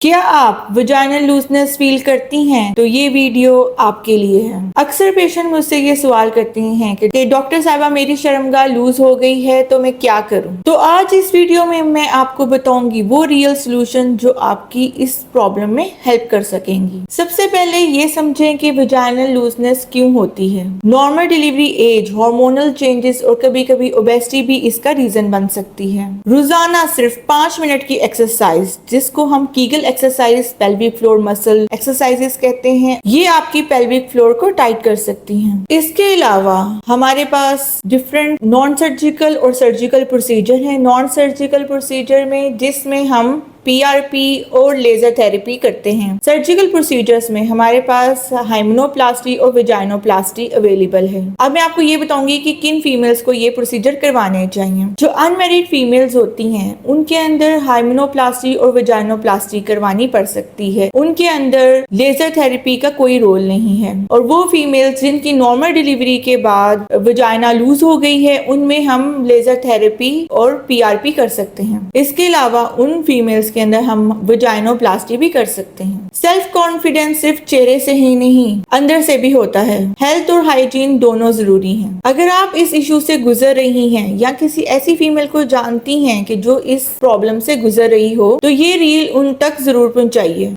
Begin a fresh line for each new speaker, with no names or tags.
क्या आप vaginal looseness feel करती हैं? तो ये वीडियो आपके लिए है। अक्सर पेशेंट मुझसे ये सवाल करती हैं कि डॉक्टर साहबा मेरी शर्मगाह लूज हो गई है तो मैं क्या करूं? तो आज इस वीडियो में मैं आपको बताऊंगी वो रियल सोल्यूशन जो आपकी इस प्रॉब्लम में हेल्प कर सकेंगी। सबसे पहले ये समझें कि वजाइनल लूजनेस क्यों होती है। Normal delivery age, hormonal changes और कभी कभी ओबेसिटी भी इसका रीजन बन सकती है। रोजाना सिर्फ 5 मिनट की एक्सरसाइज, जिसको हम Kegel exercise, pelvic floor muscle exercises कहते हैं, ये आपकी पेल्विक फ्लोर को टाइट कर सकती हैं। इसके अलावा हमारे पास डिफरेंट नॉन सर्जिकल और सर्जिकल प्रोसीजर हैं। नॉन सर्जिकल प्रोसीजर में जिसमें हम PRP और लेजर थेरेपी करते हैं। सर्जिकल प्रोसीजर्स में हमारे पास हाइमेनोप्लास्टी और वेजाइनोप्लास्टी अवेलेबल है। अब मैं आपको ये बताऊंगी कि किन फीमेल्स को ये प्रोसीजर करवाने चाहिए। जो अनमैरिड फीमेल्स होती हैं उनके अंदर हाइमेनोप्लास्टी और वेजाइनोप्लास्टी करवानी पड़ सकती है। उनके अंदर लेजर थेरेपी का कोई रोल नहीं है। और वो फीमेल्स जिनकी नॉर्मल डिलीवरी के बाद वजाइना लूज हो गई है, उनमें हम लेजर थेरेपी और PRP कर सकते हैं। इसके अलावा उन फीमेल्स के अंदर हम वजाइनोप्लास्टी भी कर सकते हैं। सेल्फ कॉन्फिडेंस सिर्फ चेहरे से ही नहीं, अंदर से भी होता है। हेल्थ और हाइजीन दोनों जरूरी हैं। अगर आप इस इशू से गुजर रही हैं या किसी ऐसी फीमेल को जानती हैं कि जो इस प्रॉब्लम से गुजर रही हो, तो ये रील उन तक जरूर पहुंचाइए।